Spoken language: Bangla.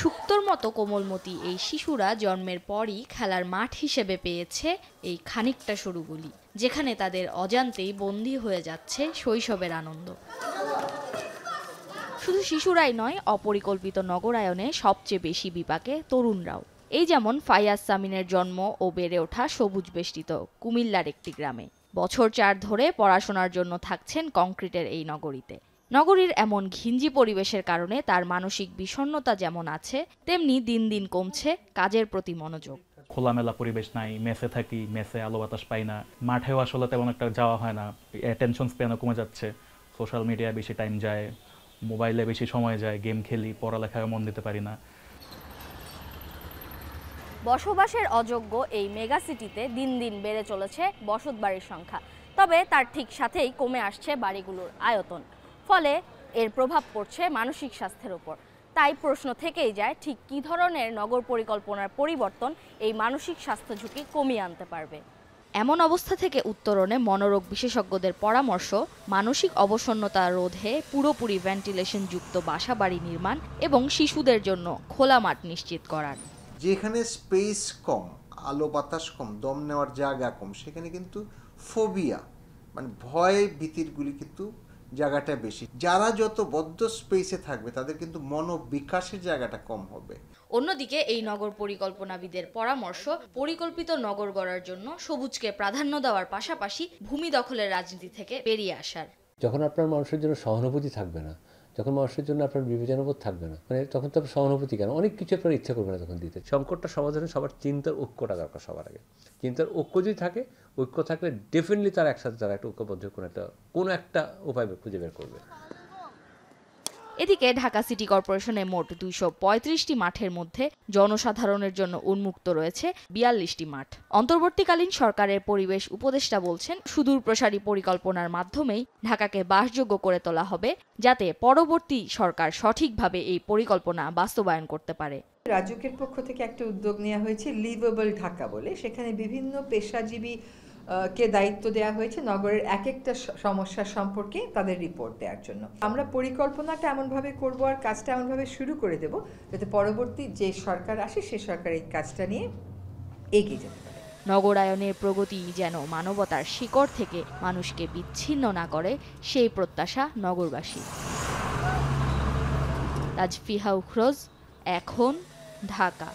শুক্তোর মতো কোমলমতি এই শিশুরা জন্মের পরই খেলার মাঠ হিসেবে পেয়েছে এই খানিকটা সরু গলি, যেখানে তাদের অজান্তেই বন্দী হয়ে যাচ্ছে শৈশবের আনন্দ। শুধু শিশুরাই নয়, অপরিকল্পিত নগরায়নে সবচেয়ে বেশি বিপাকে তরুণরাও। এই যেমন ফাইয়াজ সামিনের জন্ম ও বেড়ে ওঠা সবুজ বেষ্টিত কুমিল্লার একটি গ্রামে। বছর 4 ধরে পড়াশোনার জন্য থাকছেন কংক্রিটের এই নগরীতে। নগরীর এমন ঘিঞ্জি পরিবেশের কারণে তার মানসিক বিষণ্ণতা যেমন আছে, তেমনি দিন দিন কমছে কাজের প্রতি মনোযোগ। খোলামেলা পরিবেশ নাই, মেসে থাকি, মেসে আলো বাতাস পাই না, মাঠেও আসলে তেমন একটা যাওয়া হয় না, অ্যাটেনশন স্প্যানও কমে যাচ্ছে, সোশ্যাল মিডিয়ায় বেশি টাইম যায়, মোবাইলে বেশি সময় যায়, গেম খেলি, পড়ালেখায় মন দিতে পারি না। বসবাসের অযোগ্য এই মেগা সিটিতে দিন দিন বেড়ে চলেছে বসতবাড়ির সংখ্যা, তবে তার ঠিক সাথেই কমে আসছে বাড়িগুলোর আয়তন। ফলে এর প্রভাব পড়ছে মানসিক স্বাস্থ্যের উপর। তাই প্রশ্ন থেকেই যায়, ঠিক কী ধরনের নগর পরিকল্পনার পরিবর্তন এই মানসিক স্বাস্থ্য ঝুঁকি কমিয়ে আনতে পারবে। এমন অবস্থা থেকে উত্তরণে মনোরোগ বিশেষজ্ঞদের পরামর্শ, মানসিক অবসন্নতা রোধে পুরোপুরি ভেন্টিলেশন যুক্ত বাসাবাড়ি নির্মাণ এবং শিশুদের জন্য খোলা মাঠ নিশ্চিত করার। যেখানে স্পেস কম, আলো বাতাস কম, দম নেওয়ার জায়গা কম, সেখানে কিন্তু ফোবিয়া মানে ভয় ভীতিরগুলি কিন্তু জায়গাটা বেশি। যারা যত বদ্ধ স্পেসে থাকবে তাদের কিন্তু মনোবিকাশের জায়গাটা কম হবে। অন্যদিকে এই নগর পরিকল্পনাবিদের পরামর্শ, পরিকল্পিত নগর গড়ার জন্য সবুজকে প্রাধান্য দেওয়ার পাশাপাশি ভূমি দখলের রাজনীতি থেকে বেরিয়ে আসার। যখন আপনার মানুষের জন্য সহানুভূতি থাকবে না, যখন মানুষের জন্য আপনার বিবেচনাবোধ থাকবে না, মানে তখন তো আপনার সহানুভূতি কেন, অনেক কিছু আপনার ইচ্ছা করবে না তখন দিতে। সংকটটা সমাধানে সবার চিন্তার ঐক্যটা দরকার। সবার আগে চিন্তার ঐক্য যদি থাকে, ঐক্য থাকলে ডেফিনেটলি তারা একসাথে তারা একটা ঐক্যবদ্ধ কোনো একটা উপায় খুঁজে বের করবে। এদিকে ঢাকা সিটি কর্পোরেশনে মোট 235টি মাঠের মধ্যে জনসাধারণের জন্য উন্মুক্ত রয়েছে 42টি মাঠ। অন্তর্বর্তীকালীন সরকারের পরিবেশ উপদেষ্টা বলছেন, সুদূরপ্রসারী পরিকল্পনার মাধ্যমেই ঢাকাকে বাসযোগ্য করে তোলা হবে, যাতে পরবর্তী সরকার সঠিকভাবে এই পরিকল্পনা বাস্তবায়ন করতে পারে। রাজুকের পক্ষ থেকে একটা উদ্যোগ নেওয়া হয়েছে লিভেবল ঢাকা বলে। সেখানে বিভিন্ন পেশাজীবী কে দায়িত্ব দেওয়া হয়েছে নগরের এক একটা সমস্যার সম্পর্কে তাদের রিপোর্ট দেওয়ার জন্য। আমরা পরিকল্পনাটা এমনভাবে করব আর কাজটা এমনভাবে শুরু করে দেব যাতে পরবর্তী যে সরকার আসে সে সরকার এই কাজটা নিয়ে এগিয়ে যেতে পারে। নগরায়নের প্রগতি যেন মানবতার শিকড় থেকে মানুষকে বিচ্ছিন্ন না করে, সেই প্রত্যাশা নগরবাসী। তাজফিহা উখরোজ, এখন, ঢাকা।